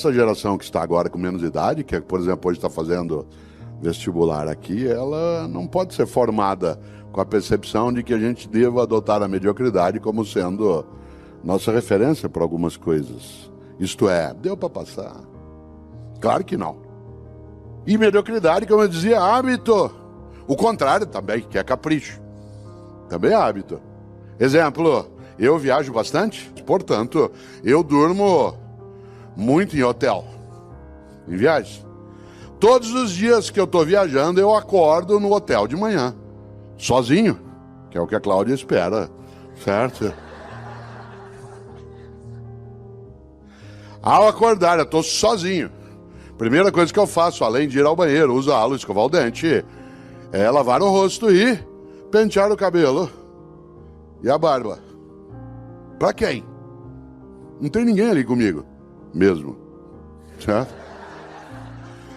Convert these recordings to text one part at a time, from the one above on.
Essa geração que está agora com menos idade, que, por exemplo, hoje está fazendo vestibular aqui, ela não pode ser formada com a percepção de que a gente deva adotar a mediocridade como sendo nossa referência para algumas coisas. Isto é, deu para passar? Claro que não. E mediocridade, como eu dizia, é hábito. O contrário também, que é capricho. Também é hábito. Exemplo, eu viajo bastante, portanto, eu durmo muito em hotel, em viagem. Todos os dias que eu estou viajando, eu acordo no hotel de manhã, sozinho, que é o que a Cláudia espera, certo? Ao acordar, eu estou sozinho. Primeira coisa que eu faço, além de ir ao banheiro, usá-lo, escovar o dente, é lavar o rosto e pentear o cabelo e a barba. Pra quem? Não tem ninguém ali comigo. Mesmo. Certo?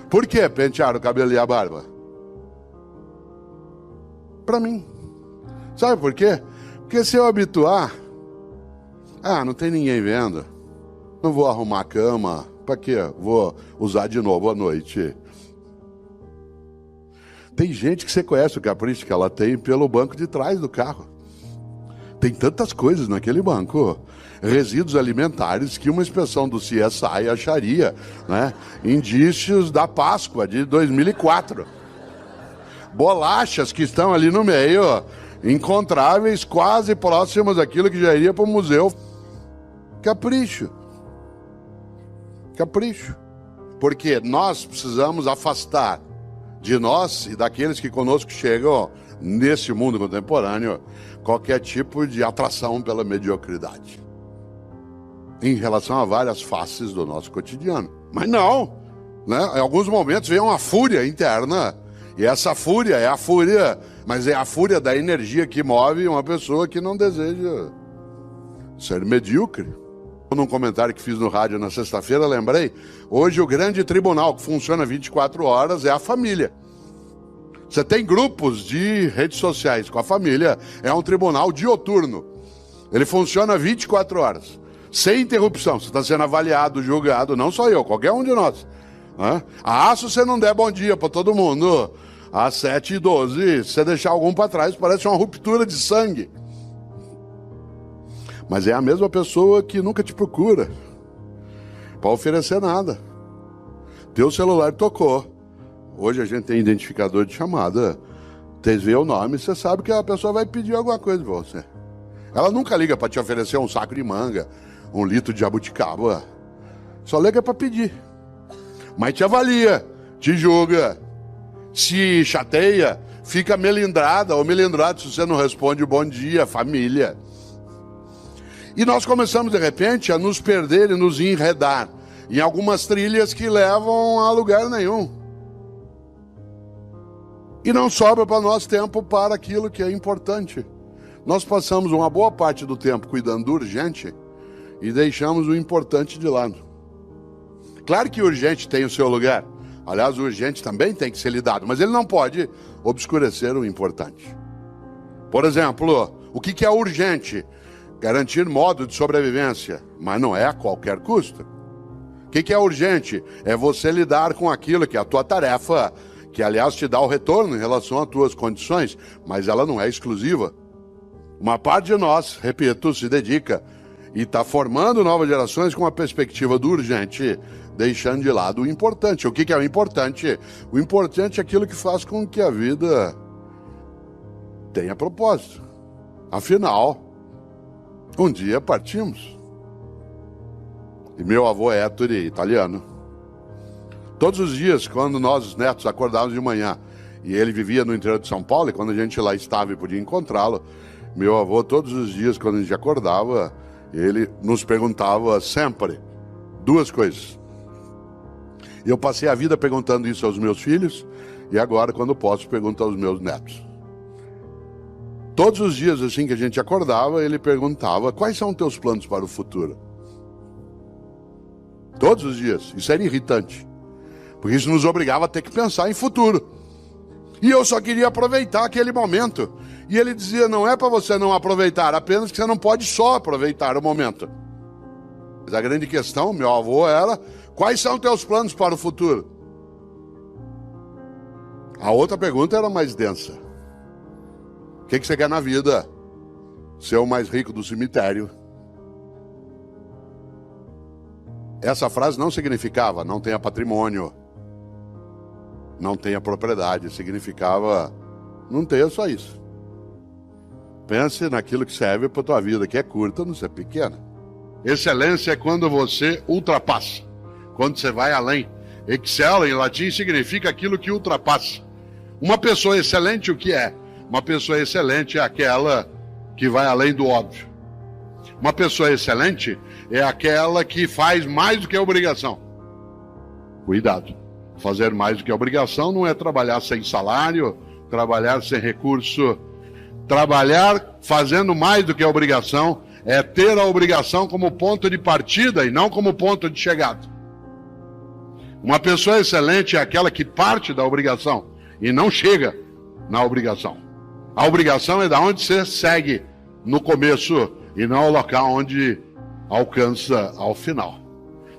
Por que pentear o cabelo e a barba? Pra mim. Sabe por quê? Porque se eu habituar, não tem ninguém vendo, não vou arrumar a cama, pra quê? Vou usar de novo à noite. Tem gente que você conhece o capricho que ela tem pelo banco de trás do carro. Tem tantas coisas naquele banco. Resíduos alimentares que uma inspeção do CSI acharia, né? Indícios da Páscoa de 2004. Bolachas que estão ali no meio, encontráveis, quase próximas daquilo que já iria para o museu. Capricho. Capricho. Porque nós precisamos afastar de nós e daqueles que conosco chegam nesse mundo contemporâneo qualquer tipo de atração pela mediocridade em relação a várias faces do nosso cotidiano. Mas não, né? Em alguns momentos vem uma fúria interna, e essa fúria é a fúria, mas é a fúria da energia que move uma pessoa que não deseja ser medíocre. Num comentário que fiz no rádio na sexta-feira, lembrei, hoje o grande tribunal que funciona 24 horas é a família. Você tem grupos de redes sociais com a família, é um tribunal dioturno. Ele funciona 24 horas, sem interrupção. Você está sendo avaliado, julgado, não só eu, qualquer um de nós. Né? Se você não der bom dia para todo mundo, às 7h12, se você deixar algum para trás, parece uma ruptura de sangue. Mas é a mesma pessoa que nunca te procura para oferecer nada. Teu celular tocou. Hoje a gente tem identificador de chamada. Você vê o nome, você sabe que a pessoa vai pedir alguma coisa para você. Ela nunca liga para te oferecer um saco de manga, um litro de jabuticaba. Só liga para pedir. Mas te avalia, te julga, se chateia, fica melindrada ou melindrado se você não responde bom dia, família. E nós começamos, de repente, a nos perder e nos enredar em algumas trilhas que levam a lugar nenhum. E não sobra para nós tempo para aquilo que é importante. Nós passamos uma boa parte do tempo cuidando do urgente e deixamos o importante de lado. Claro que o urgente tem o seu lugar. Aliás, o urgente também tem que ser lidado, mas ele não pode obscurecer o importante. Por exemplo, o que é urgente? Garantir modo de sobrevivência, mas não é a qualquer custo. O que é urgente? É você lidar com aquilo que é a tua tarefa, que aliás te dá o retorno em relação às tuas condições, mas ela não é exclusiva. Uma parte de nós, repito, se dedica e está formando novas gerações com a perspectiva do urgente, deixando de lado o importante. O que é o importante? O importante é aquilo que faz com que a vida tenha propósito. Afinal, um dia partimos. E meu avô Ettore, italiano, todos os dias, quando nós, os netos, acordávamos de manhã, e ele vivia no interior de São Paulo, e quando a gente lá estava e podia encontrá-lo, meu avô, todos os dias, quando a gente acordava, ele nos perguntava sempre duas coisas. Eu passei a vida perguntando isso aos meus filhos, e agora, quando posso, pergunto aos meus netos. Todos os dias, assim que a gente acordava, ele perguntava, quais são os teus planos para o futuro? Todos os dias. Isso era irritante, porque isso nos obrigava a ter que pensar em futuro. E eu só queria aproveitar aquele momento. E ele dizia, não é para você não aproveitar, apenas que você não pode só aproveitar o momento. Mas a grande questão, meu avô, era Quais são teus planos para o futuro? A outra pergunta era mais densa. O que você quer na vida? Ser o mais rico do cemitério. Essa frase não significava não tenha patrimônio, não tenha propriedade. Significava não tenha só isso. Pense naquilo que serve para a tua vida, que é curta, não ser pequena. Excelência é quando você ultrapassa, quando você vai além. Excel em latim significa aquilo que ultrapassa. Uma pessoa excelente, o que é? Uma pessoa excelente é aquela que vai além do óbvio. Uma pessoa excelente é aquela que faz mais do que a obrigação. Cuidado. Fazer mais do que a obrigação não é trabalhar sem salário, trabalhar sem recurso. Trabalhar fazendo mais do que a obrigação é ter a obrigação como ponto de partida e não como ponto de chegada. Uma pessoa excelente é aquela que parte da obrigação e não chega na obrigação. A obrigação é da onde você segue no começo e não o local onde alcança ao final.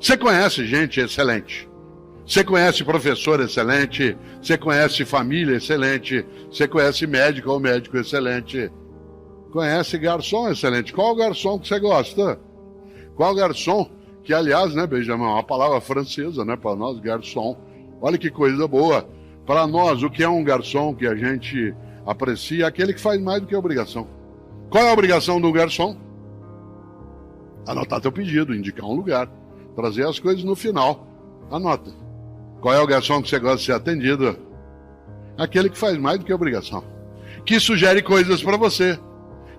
Você conhece gente excelente. Você conhece professor excelente. Você conhece família excelente. Você conhece médico ou médico excelente. Conhece garçom excelente. Qual garçom que você gosta? Qual garçom? Que, aliás, né, Benjamin, é uma palavra francesa, né, para nós, garçom. Olha que coisa boa. Para nós, o que é um garçom que a gente aprecia é aquele que faz mais do que a obrigação. Qual é a obrigação do garçom? Anotar teu pedido, indicar um lugar, trazer as coisas no final. Anota. Qual é o garçom que você gosta de ser atendido? Aquele que faz mais do que a obrigação. Que sugere coisas para você.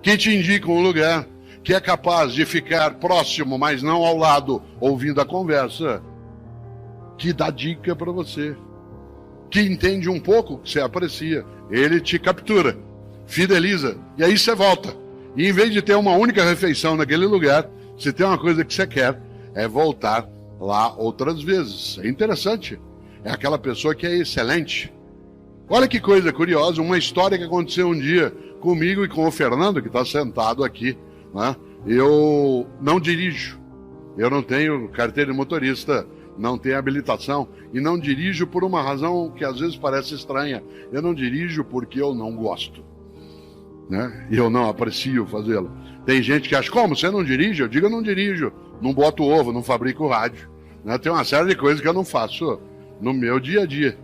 Que te indica um lugar. Que é capaz de ficar próximo, mas não ao lado, ouvindo a conversa. Que dá dica para você. Que entende um pouco, que você aprecia. Ele te captura, fideliza, e aí você volta. E em vez de ter uma única refeição naquele lugar, se tem uma coisa que você quer, é voltar lá outras vezes. É interessante. É aquela pessoa que é excelente. Olha que coisa curiosa, uma história que aconteceu um dia comigo e com o Fernando, que está sentado aqui, né? Eu não dirijo. Eu não tenho carteira de motorista, não tenho habilitação e não dirijo por uma razão que às vezes parece estranha. Eu não dirijo porque eu não gosto, né? E eu não aprecio fazê-lo. Tem gente que acha, como, você não dirige? Eu digo, eu não dirijo, não boto ovo, não fabrico rádio, né? Tem uma série de coisas que eu não faço no meu dia a dia.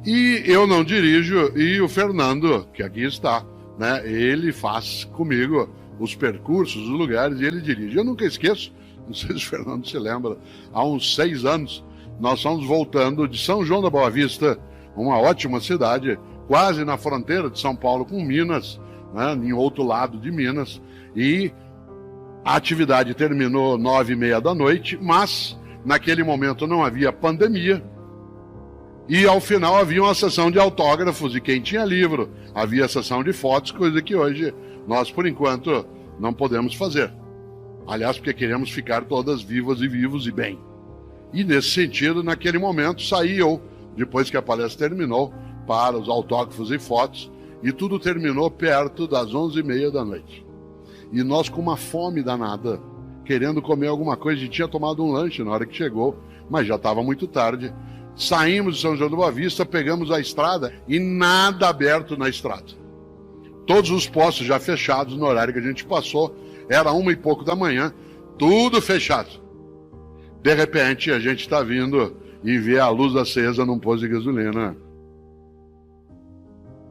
E eu não dirijo, e o Fernando, que aqui está, né? Ele faz comigo os percursos, os lugares, e ele dirige. Eu nunca esqueço, não sei se o Fernando se lembra, há uns 6 anos, nós estamos voltando de São João da Boa Vista, uma ótima cidade, quase na fronteira de São Paulo com Minas, né, em outro lado de Minas, e a atividade terminou 9h30 da noite, mas naquele momento não havia pandemia, e ao final havia uma sessão de autógrafos, e quem tinha livro, havia sessão de fotos, coisa que hoje nós, por enquanto, não podemos fazer. Aliás, porque queremos ficar todas vivas e vivos e bem. E nesse sentido, naquele momento, saí eu, depois que a palestra terminou, para os autógrafos e fotos, e tudo terminou perto das 11h30 da noite. E nós com uma fome danada, querendo comer alguma coisa, a gente tinha tomado um lanche na hora que chegou, mas já estava muito tarde. Saímos de São João da Boa Vista, pegamos a estrada e nada aberto na estrada. Todos os postos já fechados no horário que a gente passou, era 1h e pouco da manhã, tudo fechado. De repente, a gente está vindo e vê a luz acesa num posto de gasolina.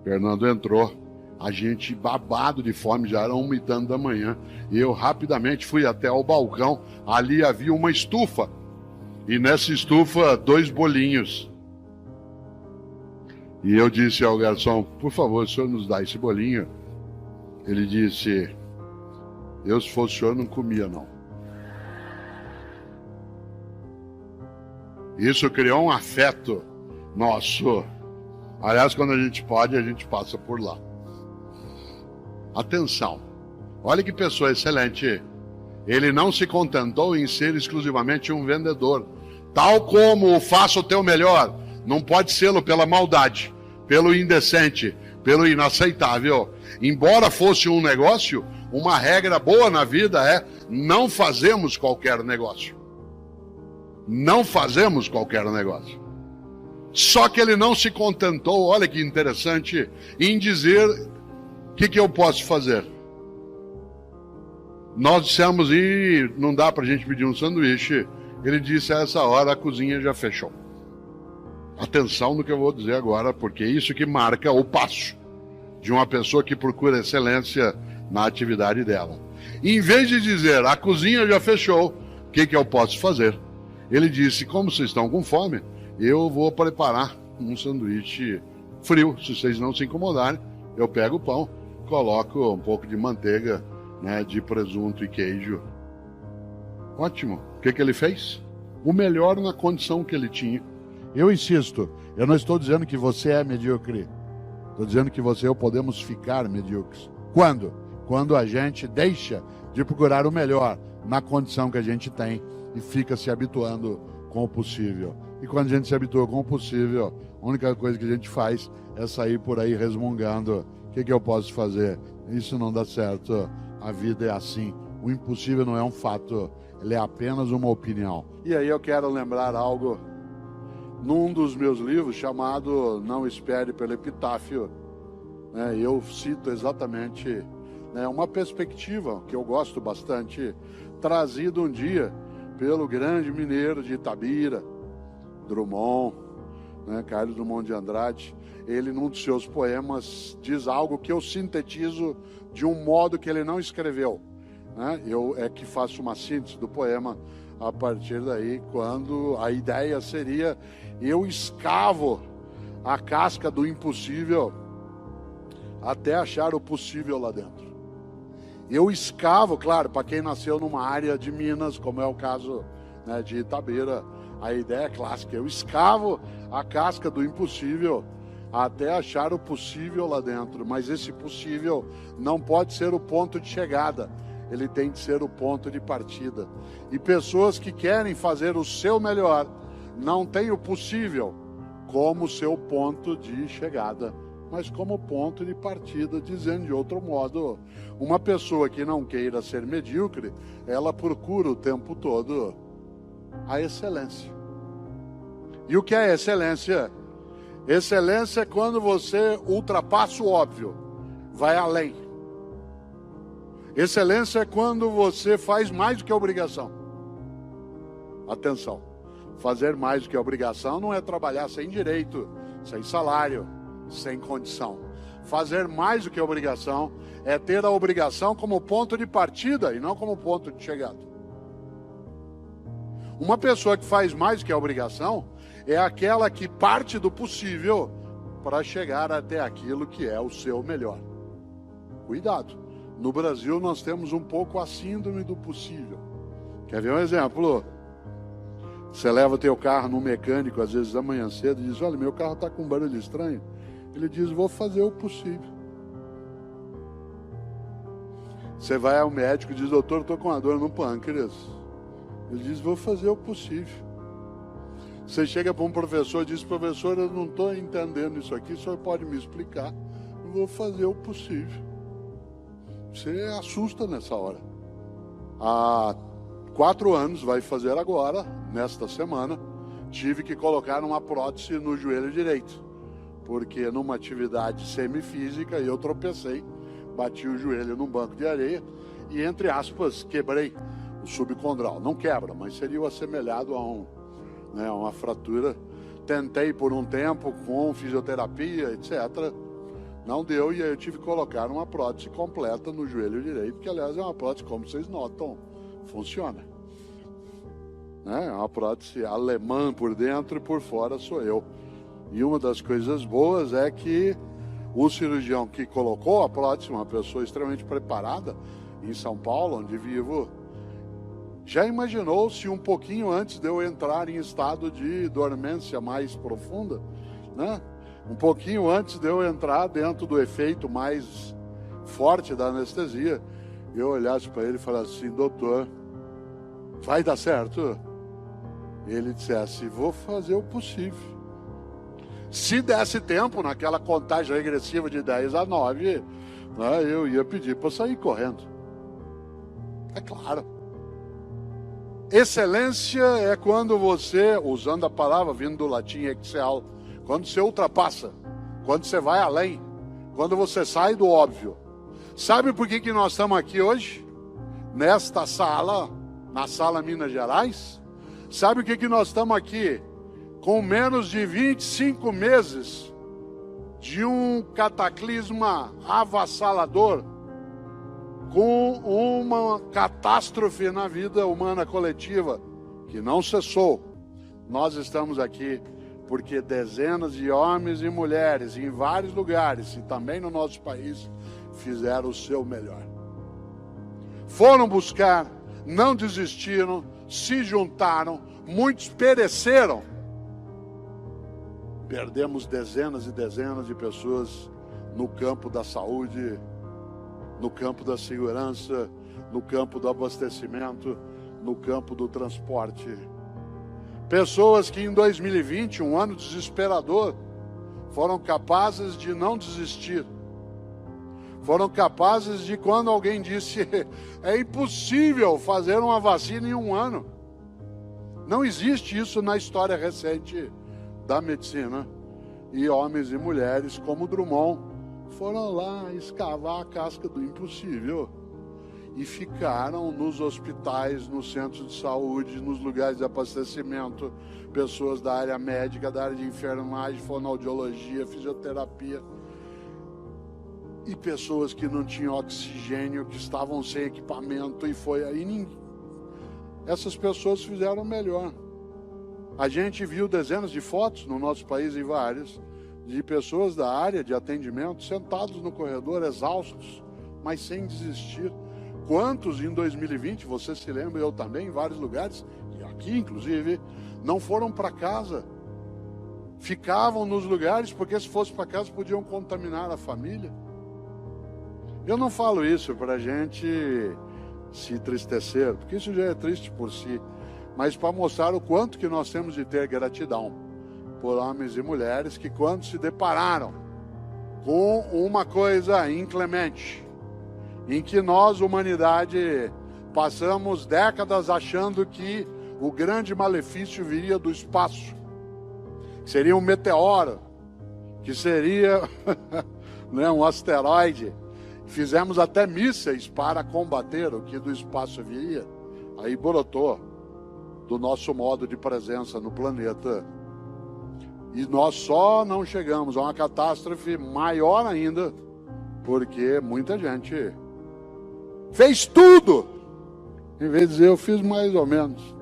Fernando entrou, a gente babado de fome, já era 1h e tanto da manhã, e eu rapidamente fui até o balcão, ali havia uma estufa, e nessa estufa 2 bolinhos. E eu disse ao garçom, por favor, o senhor nos dá esse bolinho? Ele disse, eu se fosse o senhor não comia não. Isso criou um afeto nosso. Aliás, quando a gente pode, a gente passa por lá. Atenção, olha que pessoa excelente. Ele não se contentou em ser exclusivamente um vendedor. Tal como faça o teu melhor, não pode ser pela maldade, pelo indecente, pelo inaceitável. Embora fosse um negócio, uma regra boa na vida é não fazemos qualquer negócio. não fazemos qualquer negócio. Só que ele não se contentou, olha que interessante, em dizer o que eu posso fazer. Nós dissemos, e não dá para a gente pedir um sanduíche. Ele disse, a essa hora a cozinha já fechou. Atenção no que eu vou dizer agora, porque é isso que marca o passo de uma pessoa que procura excelência na atividade dela. Em vez de dizer, a cozinha já fechou, o que eu posso fazer? Ele disse, como vocês estão com fome, eu vou preparar um sanduíche frio. Se vocês não se incomodarem, eu pego o pão, coloco um pouco de manteiga, né, de presunto e queijo. Ótimo. O que ele fez? O melhor na condição que ele tinha. Eu insisto, eu não estou dizendo que você é medíocre. Estou dizendo que você e eu podemos ficar medíocres. Quando? Quando a gente deixa de procurar o melhor na condição que a gente tem e fica se habituando com o possível. E quando a gente se habitua com o possível, a única coisa que a gente faz é sair por aí resmungando. O que eu posso fazer? Isso não dá certo. A vida é assim. O impossível não é um fato, ele é apenas uma opinião. E aí eu quero lembrar algo num dos meus livros chamado Não Espere pelo Epitáfio. Eu cito exatamente uma perspectiva que eu gosto bastante, trazida um dia pelo grande mineiro de Itabira, Drummond, Carlos Drummond de Andrade. Ele, num dos seus poemas, diz algo que eu sintetizo de um modo que ele não escreveu. Eu é que faço uma síntese do poema a partir daí, quando a ideia seria: eu escavo a casca do impossível até achar o possível lá dentro. Eu escavo, claro, para quem nasceu numa área de Minas, como é o caso de Itabira, a ideia é clássica: eu escavo a casca do impossível até achar o possível lá dentro. Mas esse possível não pode ser o ponto de chegada, ele tem de ser o ponto de partida. E pessoas que querem fazer o seu melhor não têm o possível como seu ponto de chegada, mas como ponto de partida. Dizendo de outro modo, uma pessoa que não queira ser medíocre, ela procura o tempo todo a excelência. E o que é excelência? Excelência é quando você ultrapassa o óbvio, vai além. Excelência é quando você faz mais do que a obrigação. Atenção, fazer mais do que a obrigação não é trabalhar sem direito, sem salário, sem condição. Fazer mais do que a obrigação é ter a obrigação como ponto de partida e não como ponto de chegada. Uma pessoa que faz mais do que a obrigação é aquela que parte do possível para chegar até aquilo que é o seu melhor. Cuidado. No Brasil nós temos um pouco a síndrome do possível. Quer ver um exemplo? Você leva teu carro no mecânico, às vezes da manhã cedo, e diz: olha, meu carro está com um barulho estranho. Ele diz: vou fazer o possível. Você vai ao médico e diz: doutor, estou com uma dor no pâncreas. Ele diz: vou fazer o possível. Você chega para um professor e diz: professor, eu não estou entendendo isso aqui, o senhor pode me explicar? Eu vou fazer o possível. Você assusta nessa hora. Há 4 anos, vai fazer agora, nesta semana, tive que colocar uma prótese no joelho direito, porque numa atividade semifísica eu tropecei, bati o joelho num banco de areia e, entre aspas, quebrei o subcondral. Não quebra, mas seria o assemelhado a uma fratura. Tentei por um tempo com fisioterapia, etc. Não deu, e aí eu tive que colocar uma prótese completa no joelho direito, que aliás é uma prótese, como vocês notam, funciona. É uma prótese alemã por dentro e por fora sou eu. E uma das coisas boas é que o cirurgião que colocou a prótese, uma pessoa extremamente preparada, em São Paulo, onde vivo, já imaginou se um pouquinho antes de eu entrar em estado de dormência mais profunda, um pouquinho antes de eu entrar dentro do efeito mais forte da anestesia, eu olhasse para ele e falasse assim: doutor, vai dar certo? Ele dissesse: vou fazer o possível. Se desse tempo, naquela contagem regressiva de 10 a 9, eu ia pedir para sair correndo. É claro. Excelência é quando você, usando a palavra vindo do latim excel, quando você ultrapassa, quando você vai além, quando você sai do óbvio. Sabe por que nós estamos aqui hoje? Nesta sala, na sala Minas Gerais? Sabe o que nós estamos aqui? Com menos de 25 meses de um cataclisma avassalador, com uma catástrofe na vida humana coletiva que não cessou. Nós estamos aqui porque dezenas de homens e mulheres em vários lugares e também no nosso país fizeram o seu melhor. Foram buscar, não desistiram, se juntaram, muitos pereceram. Perdemos dezenas e dezenas de pessoas no campo da saúde, no campo da segurança, no campo do abastecimento, no campo do transporte. Pessoas que em 2020, um ano desesperador, foram capazes de não desistir. Foram capazes de, quando alguém disse, é impossível fazer uma vacina em um ano. Não existe isso na história recente da medicina. E homens e mulheres como Drummond foram lá escavar a casca do impossível e ficaram nos hospitais, nos centros de saúde, nos lugares de abastecimento, pessoas da área médica, da área de enfermagem, fonoaudiologia, fisioterapia, e pessoas que não tinham oxigênio, que estavam sem equipamento, e foi aí. Essas pessoas fizeram melhor. A gente viu dezenas de fotos no nosso país, em vários, de pessoas da área de atendimento sentados no corredor, exaustos, mas sem desistir. Quantos em 2020, você se lembra, eu também, em vários lugares, e aqui inclusive, não foram para casa. Ficavam nos lugares, porque se fosse para casa podiam contaminar a família. Eu não falo isso para a gente se entristecer, porque isso já é triste por si, mas para mostrar o quanto que nós temos de ter gratidão por homens e mulheres que, quando se depararam com uma coisa inclemente, em que nós, humanidade, passamos décadas achando que o grande malefício viria do espaço, que seria um meteoro, que seria né, um asteroide. Fizemos até mísseis para combater o que do espaço viria. Aí brotou do nosso modo de presença no planeta. E nós só não chegamos a uma catástrofe maior ainda, porque muita gente fez tudo, em vez de dizer eu fiz mais ou menos.